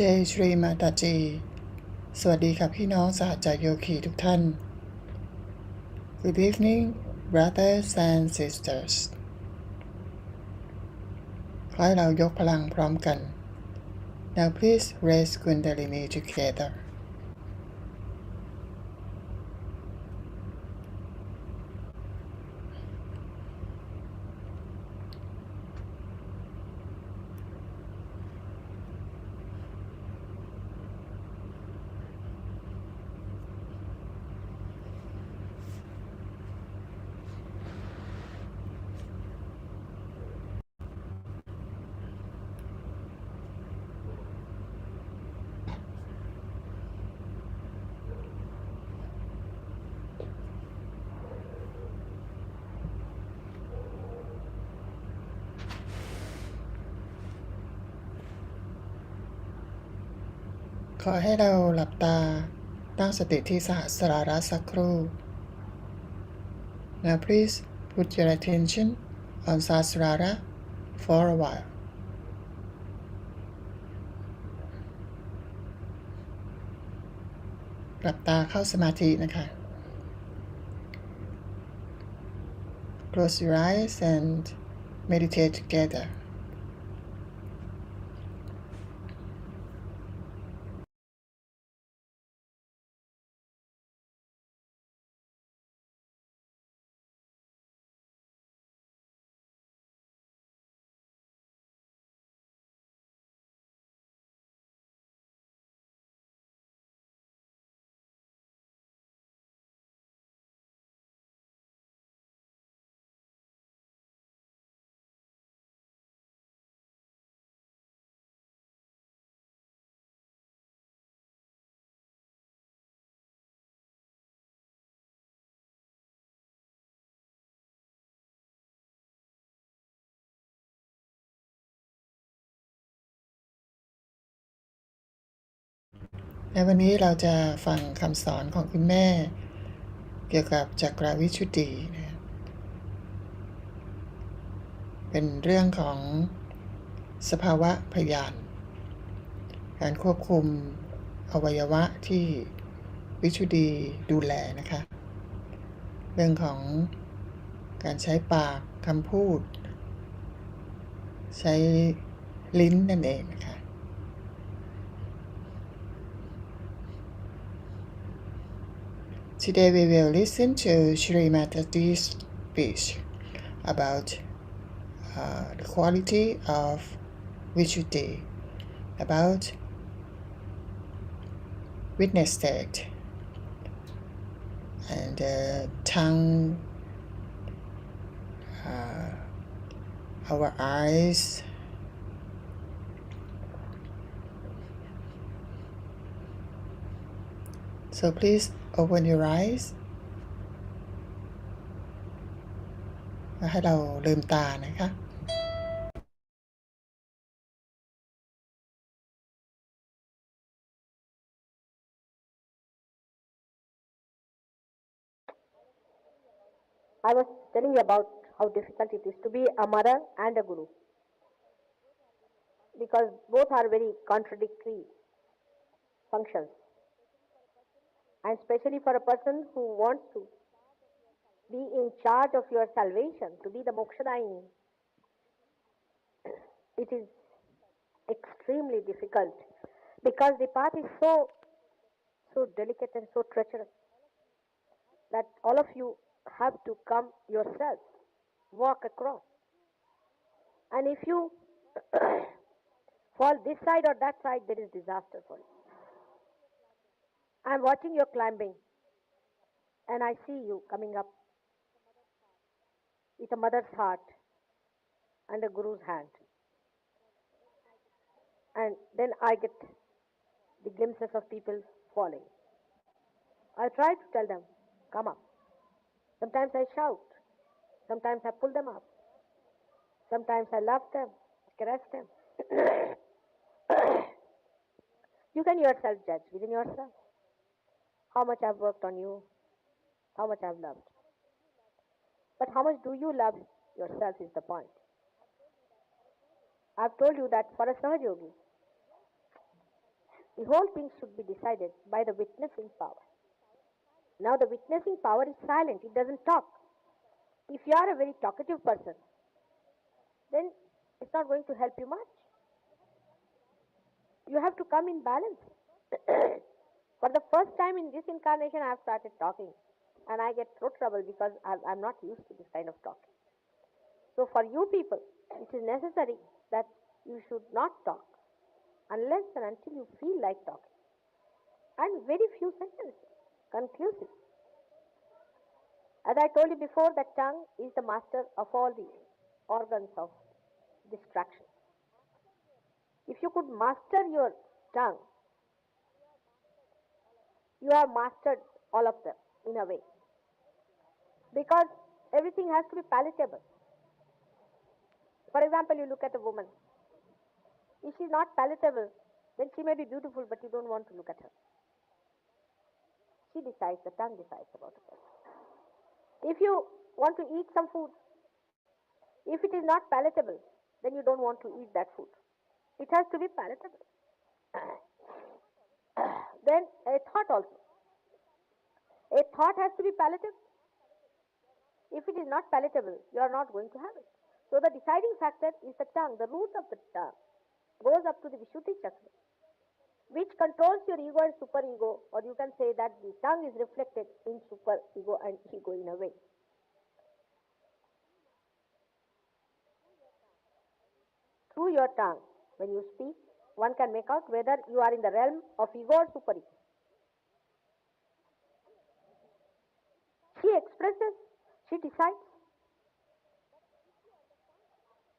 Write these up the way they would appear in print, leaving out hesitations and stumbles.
เจชรีมาตาจีสวัสดีครับพี่น้องสหจะโยคีทุกท่าน Good evening brothers and sisters ขอให้เรายกพลังพร้อมกัน Now please raise Kundalini togetherขอให้เราหลับตาตั้งสติที่สหสราระสักครู่ Now please put your attention on Sahasrara for a while หลับตาเข้าสมาธินะคะ Close your eyes and meditate togetherในวันนี้เราจะฟังคำสอนของคุณแม่เกี่ยวกับจักรวิชุดดีนะเป็นเรื่องของสภาวะพยานการควบคุมอวัยวะที่วิชุดดีดูแลนะคะเรื่องของการใช้ปากคำพูดใช้ลิ้นนั่นเองนะคะ Today we will listen to Shri Mataji's speech about the quality of Vishuddhi, about witness state, and tongue, our eyes, so please open your eyes ให้เราลืมตานะคะ I was telling you about how difficult it is to be a mother and a guru, because both are very contradictory functions, and especially for a person who wants to be in charge of your salvation, to be the Mokshadayini, it is extremely difficult, because the path is so delicate and so treacherous that all of you have to come yourself, walk across. And if you fall this side or that side, there is disaster for you. I am watching your climbing, and I see you coming up with a mother's heart and a guru's hand. And then I get the glimpses of people falling. I try to tell them, come up. Sometimes I shout. Sometimes I pull them up. Sometimes I love them, caress them. You can yourself judge within yourself how much I've worked on you, how much I've loved. But how much do you love yourself is the point. I've told you that for a Sahaja Yogi, The whole thing should be decided by the witnessing power. Now the witnessing power is silent, it doesn't talk. If you are a very talkative person, then it's not going to help you much. You have to come in balance. For the first time in this incarnation, I have started talking, and I get throat trouble because I'm not used to this kind of talking. So for you people, it is necessary that you should not talk unless and until you feel like talking. And very few sentences, conclusive. As I told you before, the tongue is the master of all the organs of distraction. If you could master your tongue, you have mastered all of them in a way. Because everything has to be palatable. For example, you look at a woman. If she is not palatable, then she may be beautiful, but you don't want to look at her. She decides, the tongue decides about a person. If you want to eat some food, if it is not palatable, then you don't want to eat that food. It has to be palatable. Then a thought also. A thought has to be palatable. If it is not palatable, you are not going to have it. So the deciding factor is the tongue. The root of the tongue goes up to the Vishuddhi chakra, which controls your ego and superego, or you can say that the tongue is reflected in superego and ego in a way. Through your tongue, when you speak, one can make out whether you are in the realm of ego or superego. She expresses, she decides.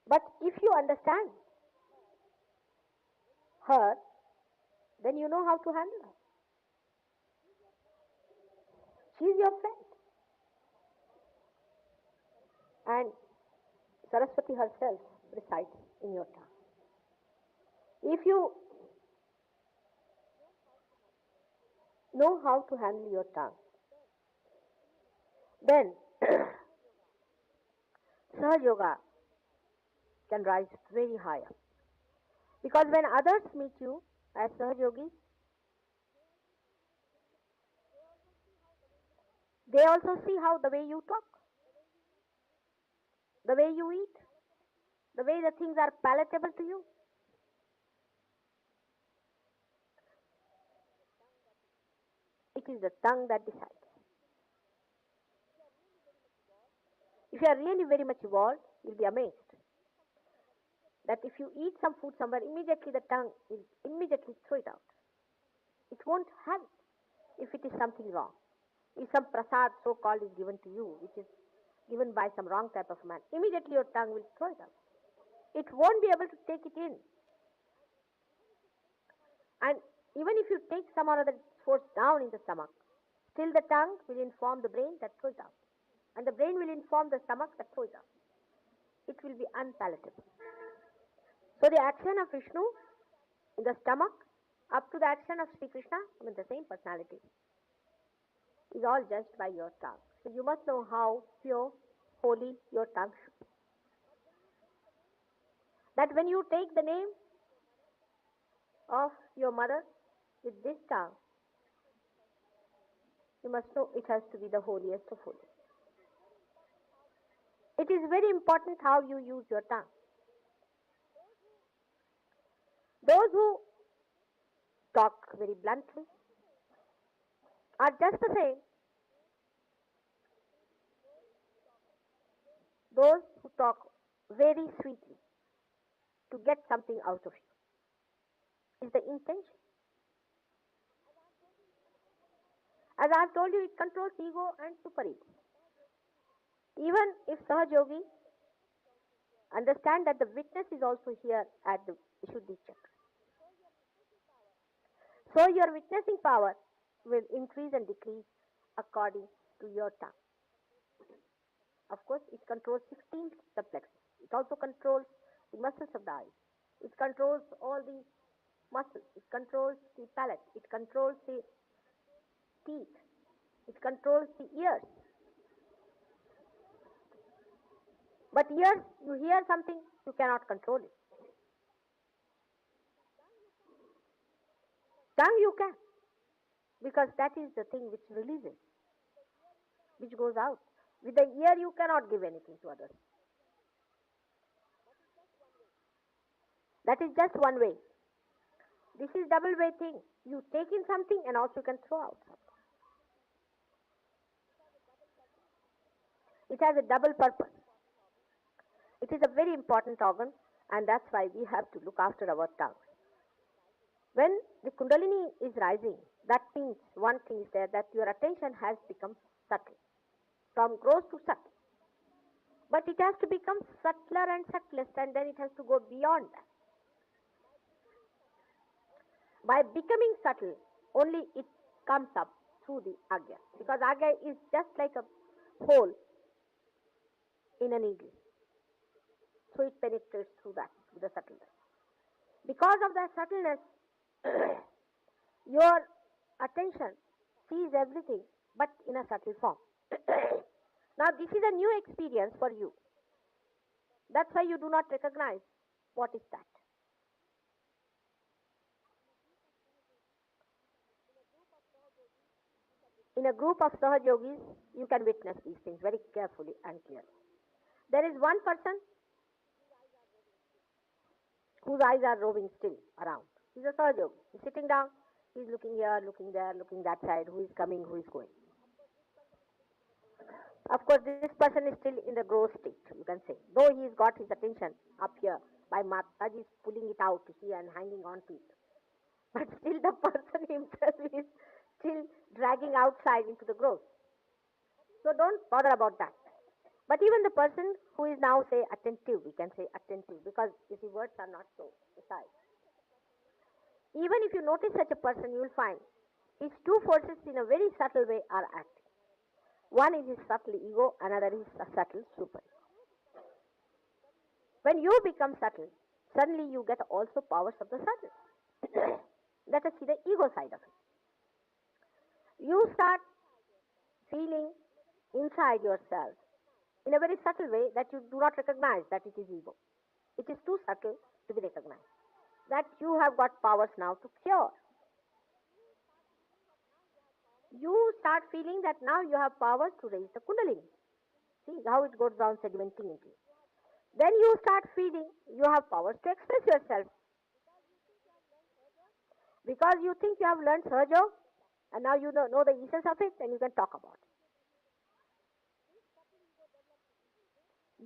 But if you understand her, then you know how to handle her. She is your friend. And Saraswati herself resides in your tongue. If you know how to handle your tongue, then Sahaja Yoga can rise very higher. Because when others meet you as Sahaja Yogis, they also see how the way you talk, the way you eat, the way the things are palatable to you. It is the tongue that decides. If you are really very much evolved, you'll be amazed that if you eat some food somewhere, immediately the tongue will immediately throw it out. It won't have it if it is something wrong. If some prasad so-called is given to you, which is given by some wrong type of man, immediately your tongue will throw it out. It won't be able to take it in. And even if you take some or other force down in the stomach, still the tongue will inform the brain that throw it out. And the brain will inform the stomach that throw it out. It will be unpalatable. So the action of Vishnu in the stomach up to the action of Sri Krishna, the same personality, is all judged by your tongue. So you must know how pure, holy your tongue should be. That when you take the name of your mother with this tongue, you must know it has to be the holiest of holy. It is very important how you use your tongue. Those who talk very bluntly are just the same. Those who talk very sweetly to get something out of you is the intention. As I have told you, it controls ego and superego. Even if Sahaja Yogi understand that the witness is also here at the Vishuddhi chakra. So your witnessing power will increase and decrease according to your tongue. Of course, it controls 16 subplexes. It also controls the muscles of the eyes. It controls all the muscles. It controls the palate. It controls the teeth. It controls the ears. But ears, you hear something, you cannot control it. Tongue you can, because that is the thing which releases, which goes out. With the ear you cannot give anything to others. That is just one way. This is double way thing. You take in something and also you can throw out something. It has a double purpose. It is a very important organ, and that's why we have to look after our tongue. When the Kundalini is rising, that means one thing is there, that your attention has become subtle, from gross to subtle. But it has to become subtler and subtlest, and then it has to go beyond that. By becoming subtle, only it comes up through the agya, because agya is just like a hole in a needle. So it penetrates through that with the subtleness. Because of that subtleness, your attention sees everything but in a subtle form. Now this is a new experience for you. That's why you do not recognize what is that. In a group of Sahaj Yogis, you can witness these things very carefully and clearly. There is one person whose eyes are roving still around. He's a Sahaj Yogi. He's sitting down, he's looking here, looking there, looking that side, who is coming, who is going. Of course, this person is still in the gross state, you can say. Though he's got his attention up here, by Mataji is pulling it out to see and hanging on to it. But still the person himself is still dragging outside into the gross. So don't bother about that. But even the person who is now, say, attentive, we can say attentive, because you see, words are not so precise. Even if you notice such a person, you will find his two forces in a very subtle way are acting. One is his subtle ego, another is a subtle super. When you become subtle, suddenly you get also powers of the subtle. Let us see the ego side of it. You start feeling inside yourself in a very subtle way that you do not recognize that it is ego. It is too subtle to be recognized. That you have got powers now to cure. You start feeling that now you have powers to raise the Kundalini. See how it goes down sedimenting into you. Then you start feeling you have powers to express yourself. Because you think you have learned Sahaj Yoga, and now you know the essence of it, and you can talk about it.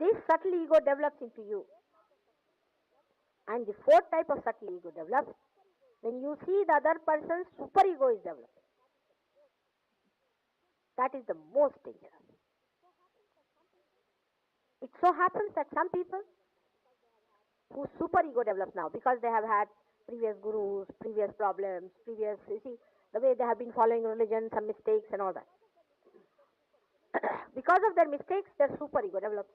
This subtle ego develops into you. And the fourth type of subtle ego develops when you see the other person's super ego is developing. That is the most dangerous. It so happens that some people whose super ego develops now, because they have had previous gurus, previous problems, you see, the way they have been following religion, some mistakes and all that. Because of their mistakes, their super ego develops.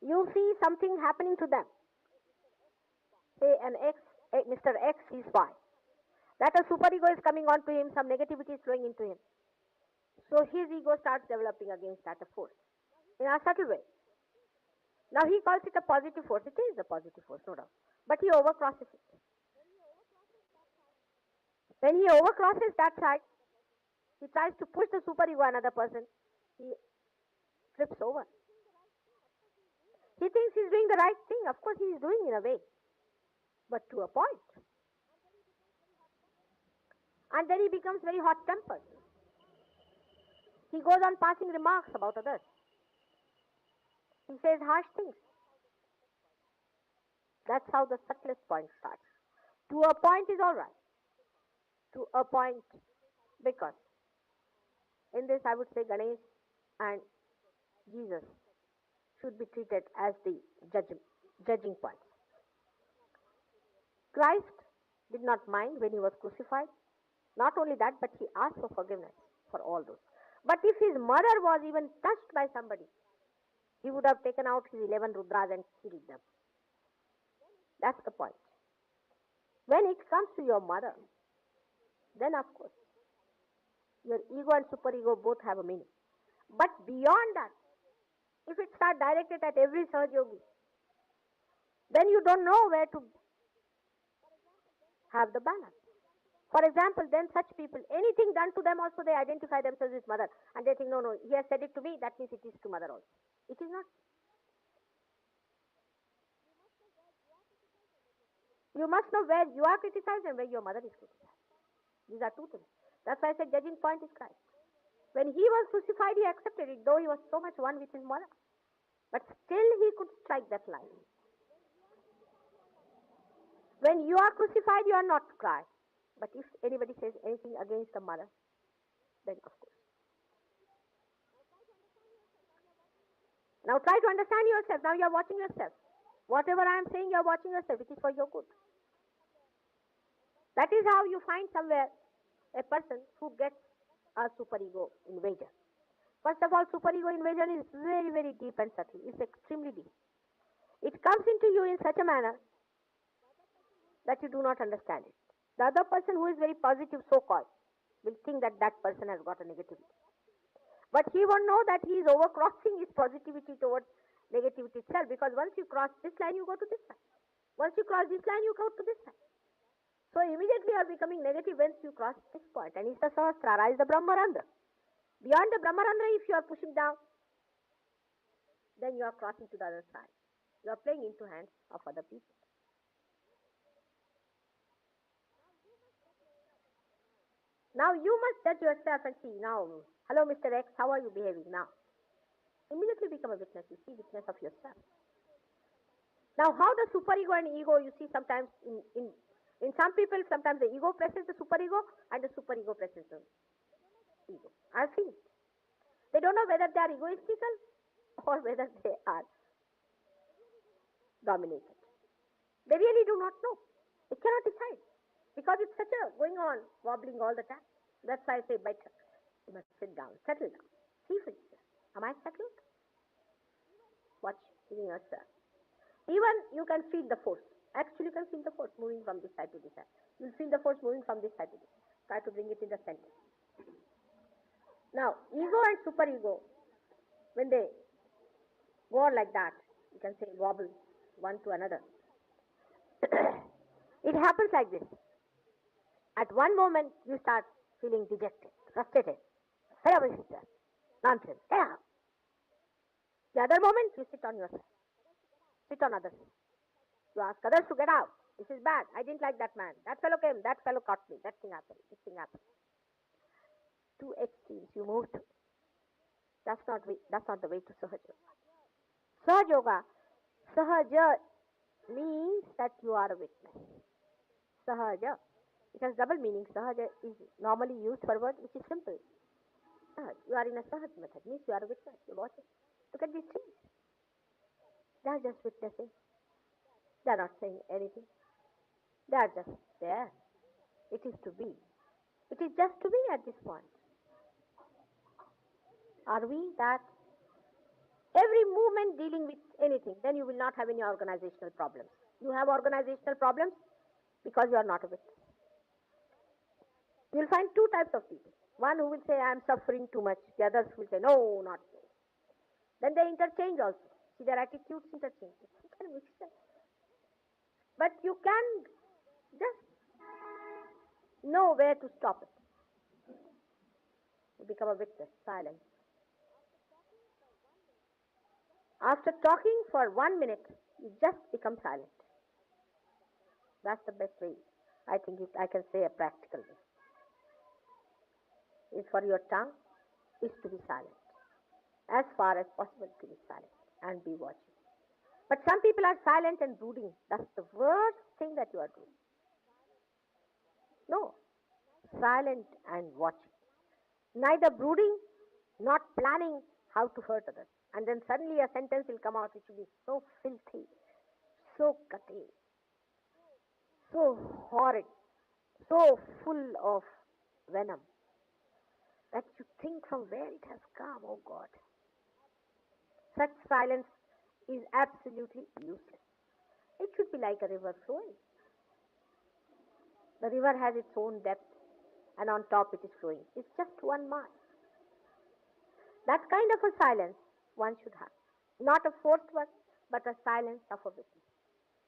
You see something happening to them. Say Mr. X is spy. That a super ego is coming on to him, some negativity is flowing into him. So his ego starts developing against that force in a subtle way. Now he calls it a positive force. It is a positive force, no doubt. But he overcrosses it. When he overcrosses that side, he tries to push the super ego another person. He trips over. He thinks he's doing the right thing. Of course he is doing in a way, but to a point. And then he becomes very hot-tempered. He goes on passing remarks about others. He says harsh things. That's how the subtlest point starts. To a point is all right. To a point, because in this I would say Ganesh and Jesus should be treated as the judging points. Christ did not mind when he was crucified. Not only that, but he asked for forgiveness for all those. But if his mother was even touched by somebody, he would have taken out his 11 Rudras and killed them. That's the point. When it comes to your mother, then of course, your ego and superego both have a meaning. But beyond that, if it starts directed at every Sahaj Yogi, then you don't know where to have the balance. For example, then such people, anything done to them also they identify themselves with mother. And they think, no, he has said it to me, that means it is to mother also. It is not. You must know where you are criticized and where your mother is criticized. These are two things. That's why I said judging point is Christ. When he was crucified, he accepted it, though he was so much one with his mother. But still he could strike that line. When you are crucified, you are not to cry. But if anybody says anything against the mother, then of course. Now try to understand yourself. Now you are watching yourself. Whatever I am saying, you are watching yourself. It is for your good. That is how you find somewhere a person who gets a superego invasion. First of all, superego invasion is very, very deep and subtle. It's extremely deep. It comes into you in such a manner that you do not understand it. The other person who is very positive, so-called, will think that that person has got a negativity. But he won't know that he is overcrossing his positivity towards negativity itself, because once you cross this line, you go to this side. Once you cross this line, you go to this side. So immediately you are becoming negative once you cross this point. And it's the Sahasrara, is the Brahmarandra. Beyond the Brahmarandra, if you are pushing down, then you are crossing to the other side. You are playing into hands of other people. Now you must judge yourself and see, now, hello Mr. X, how are you behaving now? Immediately become a witness. You see witness of yourself. Now how the superego and ego, you see sometimes in some people, sometimes the ego presses the superego and the superego presses the ego. I've seen it. They don't know whether they are egoistical or whether they are dominated. They really do not know. They cannot decide. Because it's such a going on, wobbling all the time. That's why I say better. You must sit down, settle down. See for yourself. Am I settled? Watch within yourself. Even you can feel the force. Actually you can feel the force moving from this side to this side. You'll feel the force moving from this side to this side. Try to bring it in the center. Now, ego and superego, when they go on like that, you can say wobble one to another. It happens like this. At one moment, you start feeling dejected, frustrated, fed up with yourself, nonsense, get out. The other moment, you sit on yourself, sit on others. You ask others to get out. This is bad. I didn't like that man. That fellow came. That fellow caught me. That thing happened. This thing happened. Two extremes you move to. That's not the way to Sahaja. Sahaja means that you are a witness. Sahaja. It has double meaning. Sahaja is normally used for a word which is simple. You are in a Sahaj method. Means you are a witness. You watch it. Look at these trees. They are just witnessing. They are not saying anything. They are just there. It is to be. It is just to be at this point. Are we that? Every movement dealing with anything, then you will not have any organizational problems. You have organizational problems because you are not a witness. You will find two types of people. One who will say, I am suffering too much. The others will say, no, not me. Then they interchange also. See, their attitudes interchange. You can mix them. But you can just know where to stop it. You become a witness, silent. After talking for 1 minute, you just become silent. That's the best way. I think I can say a practical way. Is for your tongue is to be silent. As far as possible to be silent and be watching. But some people are silent and brooding. That's the worst thing that you are doing. No. Silent and watching. Neither brooding, not planning how to hurt others. And then suddenly a sentence will come out which will be so filthy, so cutting, so horrid, so full of venom that you think from where it has come, oh God. Such silence is absolutely useless. It should be like a river flowing. The river has its own depth and on top it is flowing. It's just 1 mile. That kind of a silence one should have. Not a forced one, but a silence of a witness.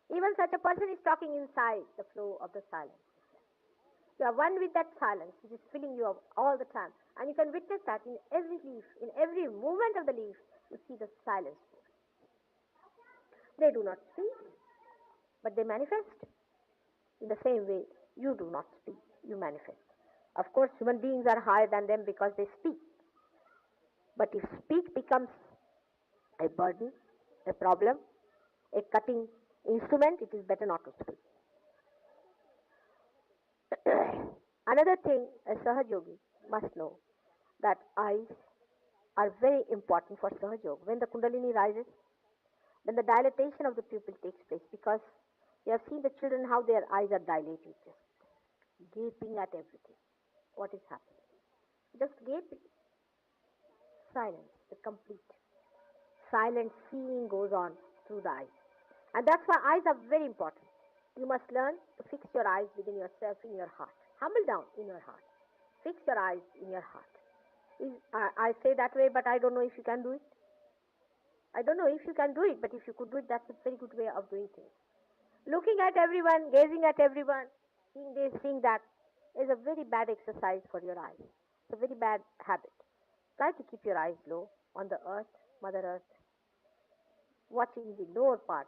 Even such a person is talking inside the flow of the silence. You are one with that silence which is filling you up all the time. And you can witness that in every leaf, in every movement of the leaf, you see the silence. They do not speak, but they manifest. In the same way, you do not speak, you manifest. Of course, human beings are higher than them because they speak. But if speak becomes a burden, a problem, a cutting instrument, it is better not to speak. Another thing a Sahaja Yogi must know, that eyes are very important for Sahaja Yoga. When the Kundalini rises, then the dilatation of the pupil takes place, because you have seen the children how their eyes are dilated, just gaping at everything. What is happening? Just gaping. Silence, the complete silent seeing goes on through the eyes. And that's why eyes are very important. You must learn to fix your eyes within yourself, in your heart. Humble down in your heart. Fix your eyes in your heart. I say that way, but I don't know if you can do it. I don't know if you can do it, but if you could do it, that's a very good way of doing things. Looking at everyone, gazing at everyone, seeing this, seeing that, is a very bad exercise for your eyes. It's a very bad habit. Try to keep your eyes low on the earth, Mother Earth, watching the lower part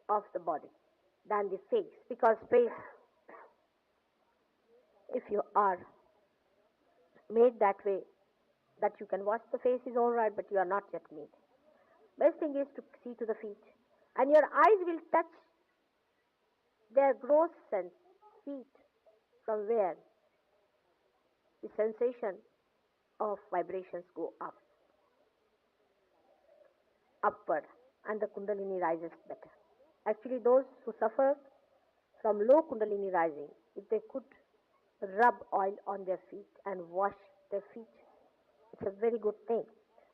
of the body than the face, because face, if you are made that way that you can watch the face, is all right, but you are not yet made. Best thing is to see to the feet, and your eyes will touch their gross sense, feet, from where the sensation of vibrations go up, upward, and the Kundalini rises better. Actually, those who suffer from low Kundalini rising, if they could rub oil on their feet and wash their feet, it's a very good thing.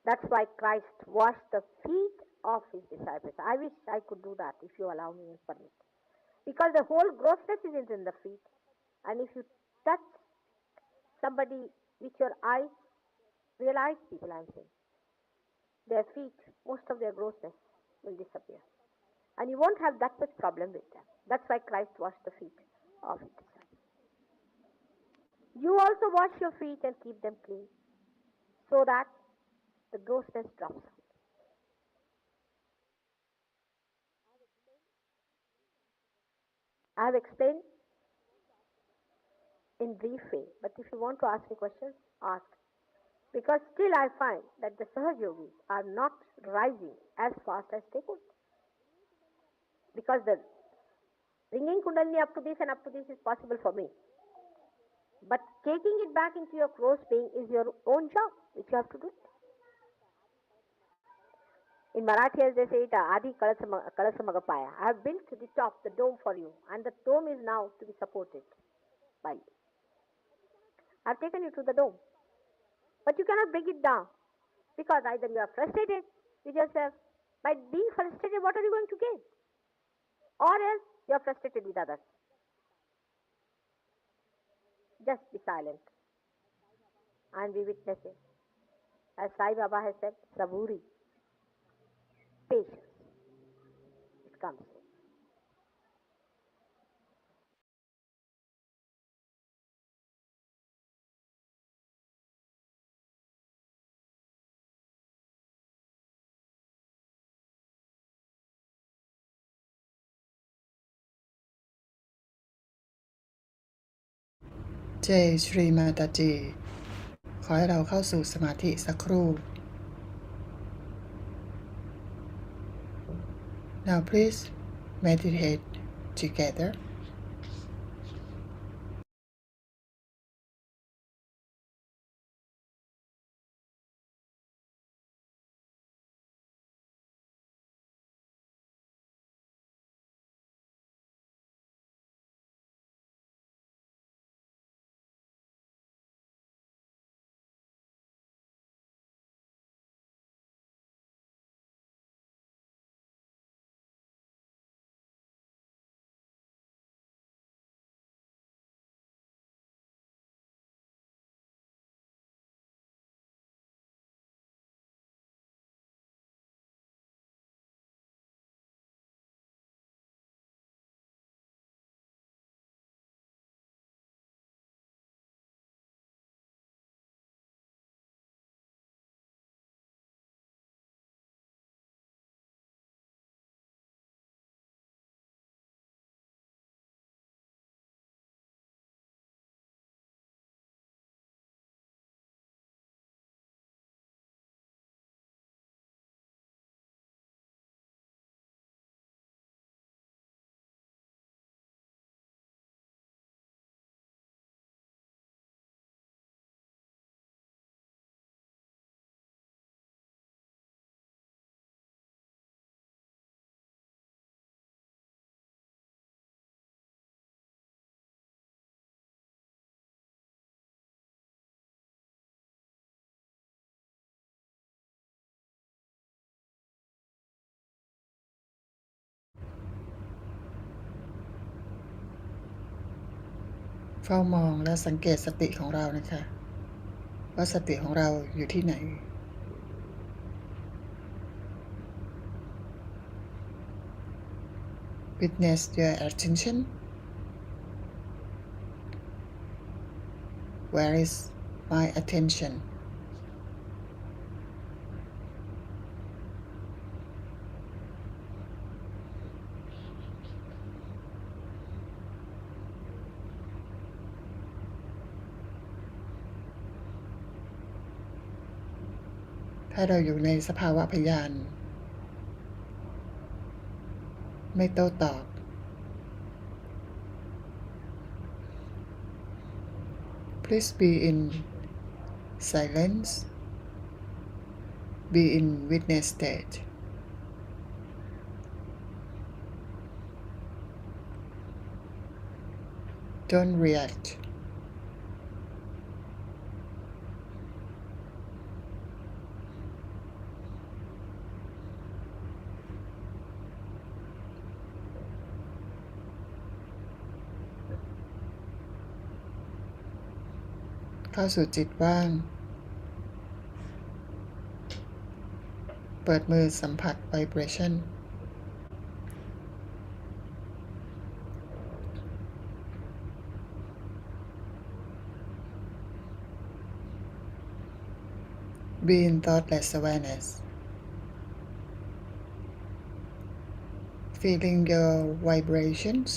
That's why Christ washed the feet of his disciples. I wish I could do that, if you allow me and permit. Because the whole grossness is in the feet. And if you touch somebody with your eyes, realize, people, I'm saying, their feet, most of their grossness will disappear. And you won't have that much problem with them. That's why Christ washed the feet of his disciples. You also wash your feet and keep them clean, so that the grossness drops out. I have explained in brief way, but if you want to ask me questions, ask. Because still I find that the Sahaja Yogis are not rising as fast as they could. Because the bringing Kundalini up to this and up to this is possible for me. But taking it back into your gross being is your own job, which you have to do. In Marathi, as they say it, Adi Kalasa Magapaya. I have built the top, the dome for you, and the dome is now to be supported by you. I have taken you to the dome. But you cannot bring it down, because either you are frustrated with yourself. By being frustrated, what are you going to gain? Or else you are frustrated with others. Just be silent and be witnessing. As Sai Baba has said, Saburi, patience. It comes. Jai Shri Mataji ขอให้เราเข้าสู่สมาธิสักครู่ Now please meditate together. เฝ้ามองและสังเกตสติของเรานะคะว่าสติของเราอยู่ที่ไหน Witness your attention. Where is my attention?ถ้าเราอยู่ในสภาวะพยาน ไม่โต้ตอบ Please be in silence. Be in witness state. Don't react.เข้าสู่จิตว่าง เปิดมือสัมผัส vibration. Be in thoughtless awareness. Feeling your vibrations.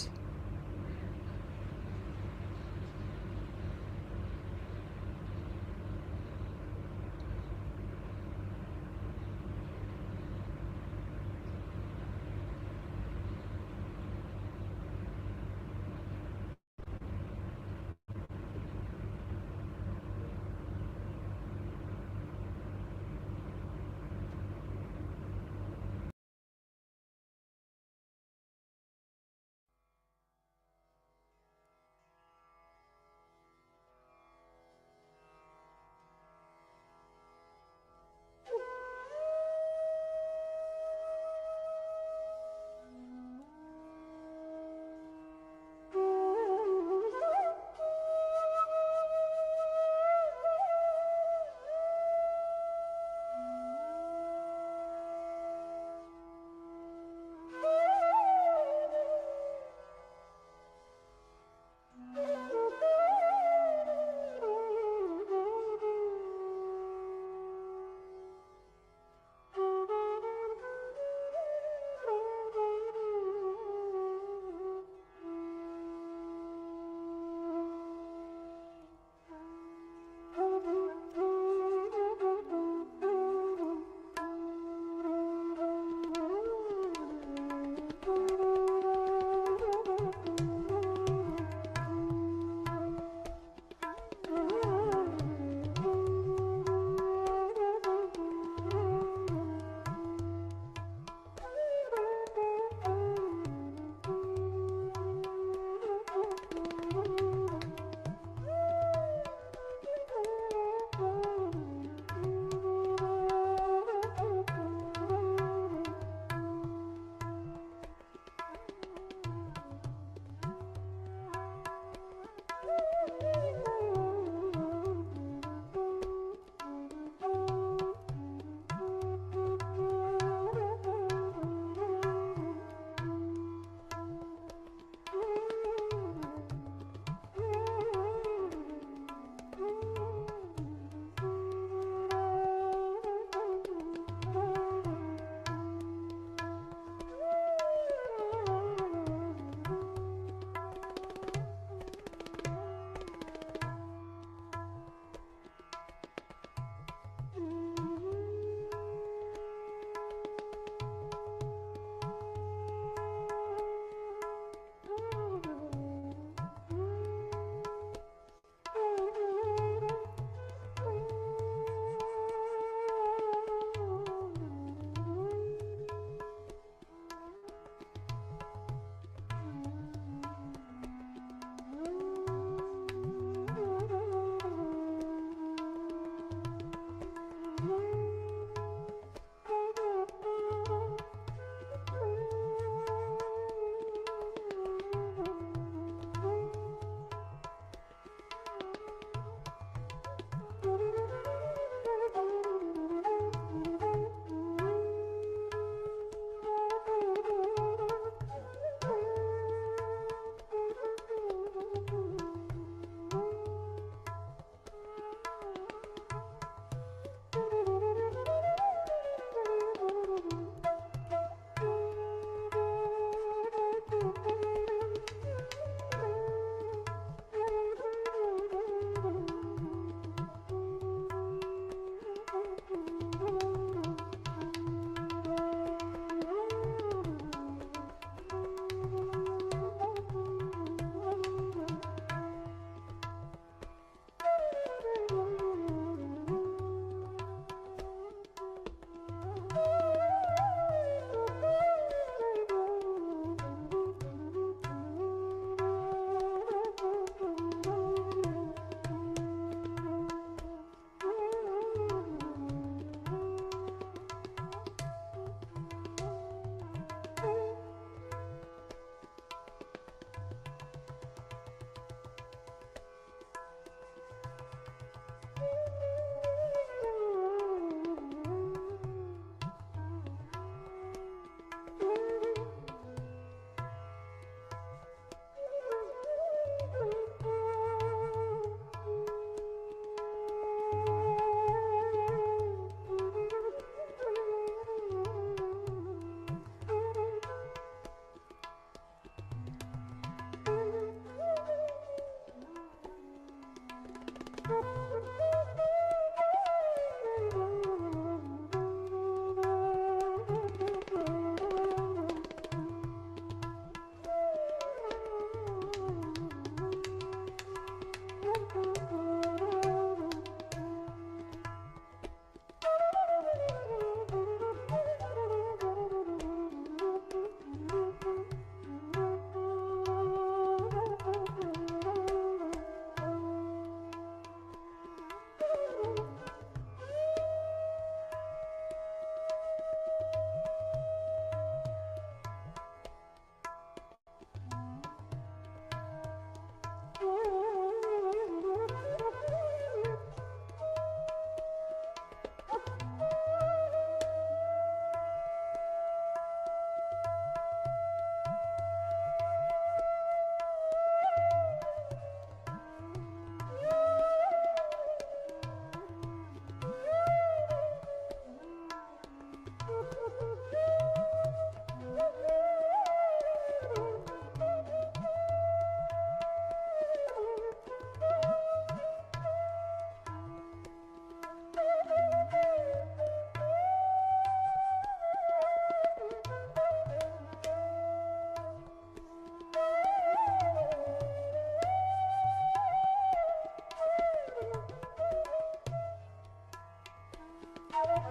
Thank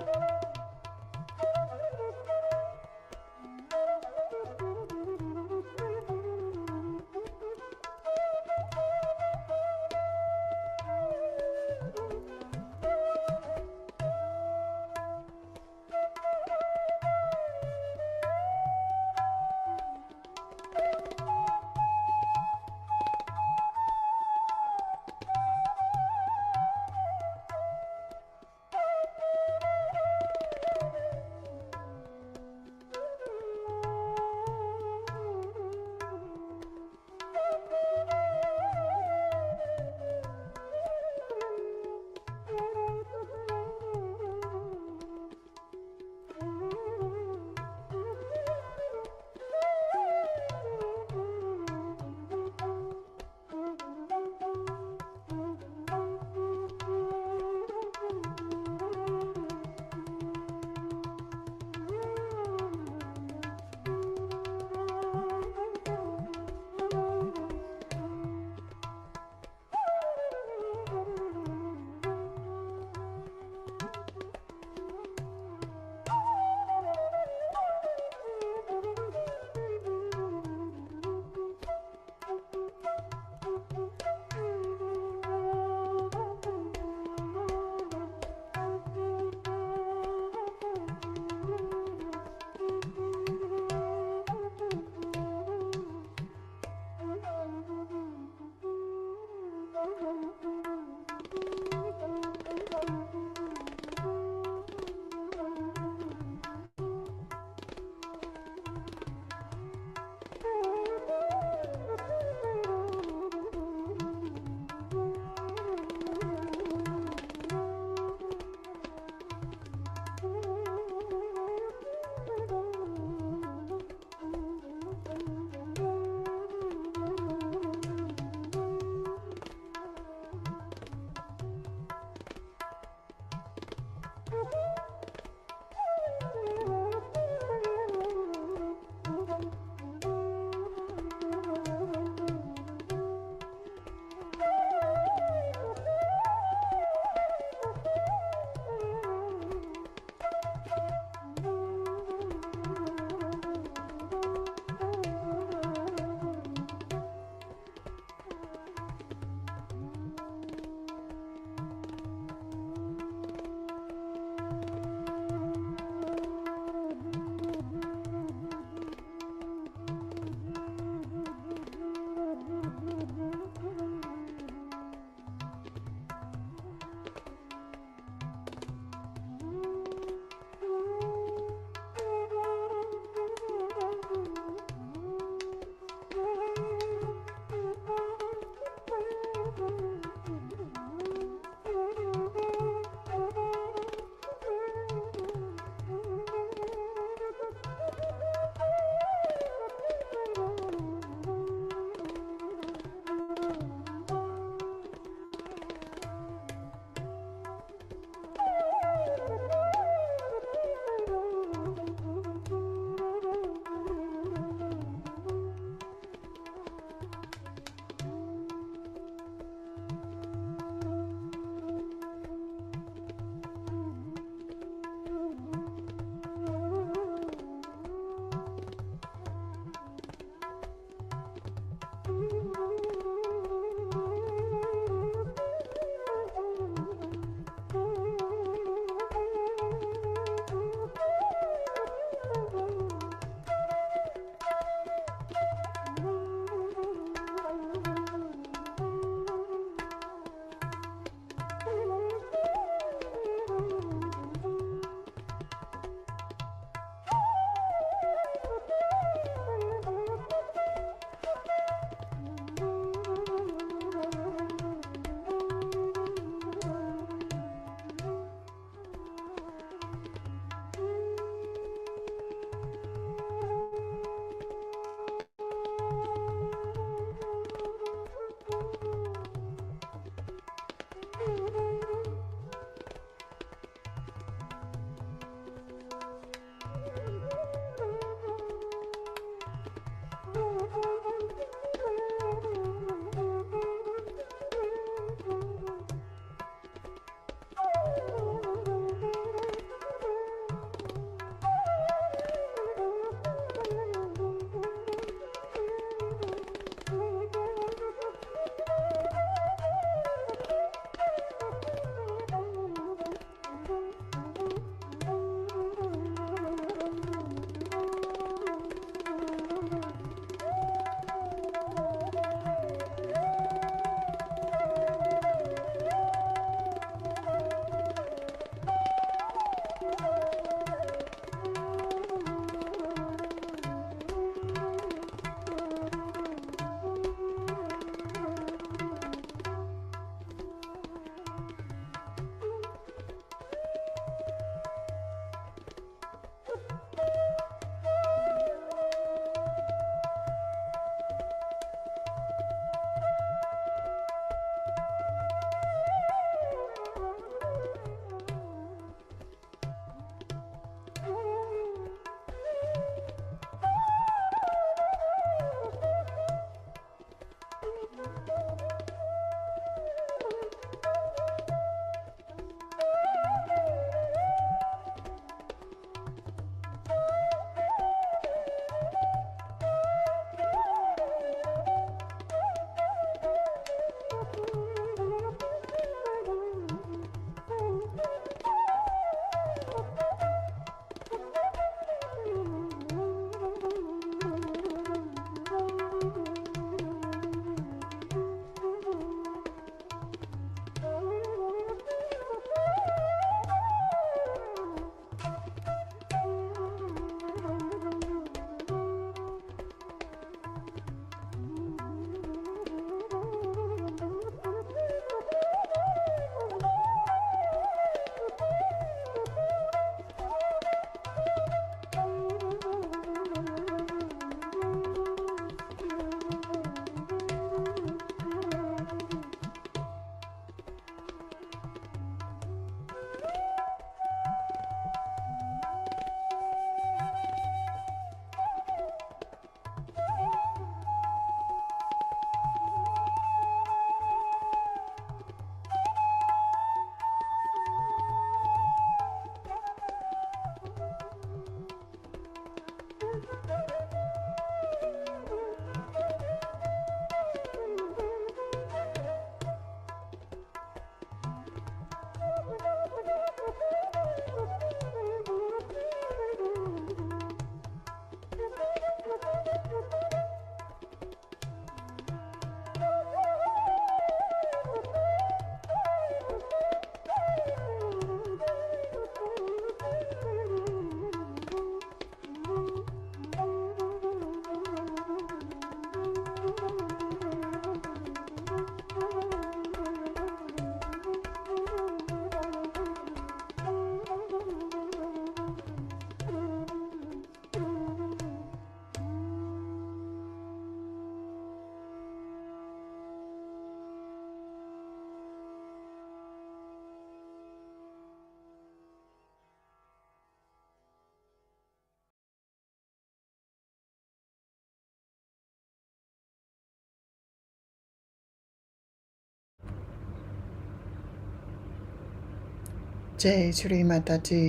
เจชรีมาตาจี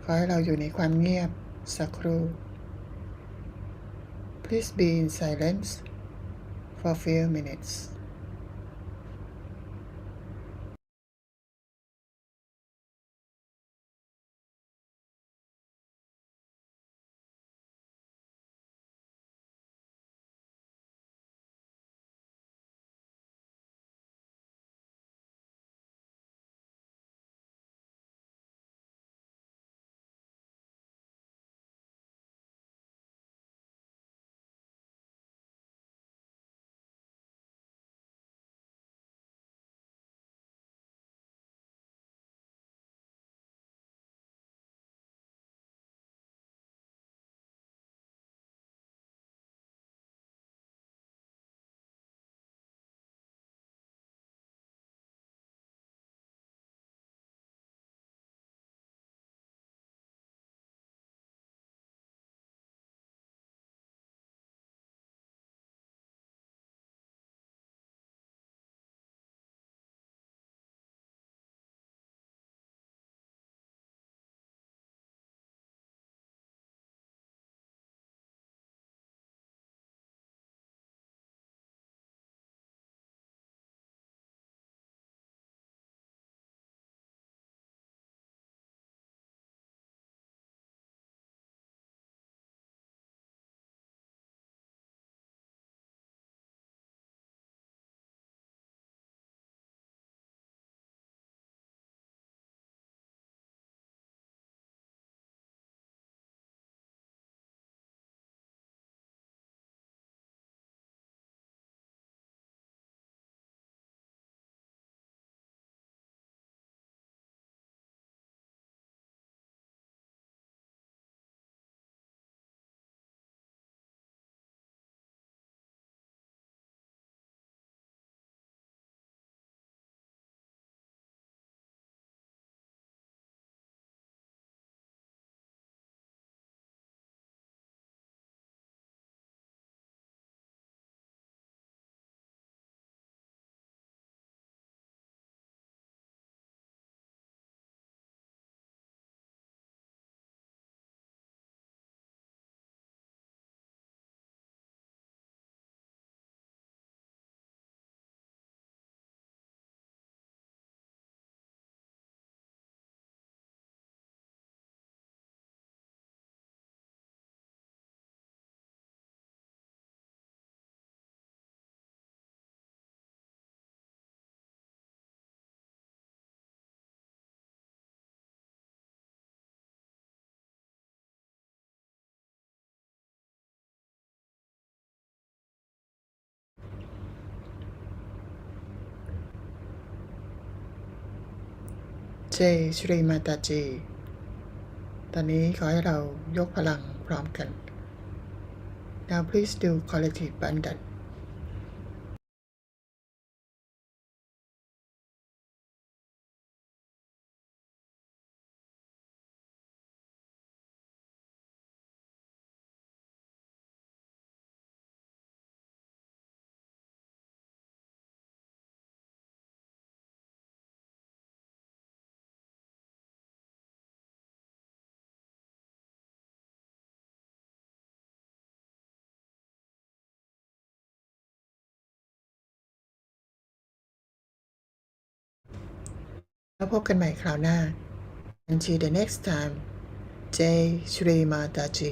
ขอให้เราอยู่ในความเงียบสักครู่ Please be in silence for a few minutes เจชรีมาตาจีตอนนี้ขอให้เรายกพลังพร้อมกัน Now please do collective Bandhanแล้วพบกันใหม่คราวหน้า Until the next time Jai Shri Mataji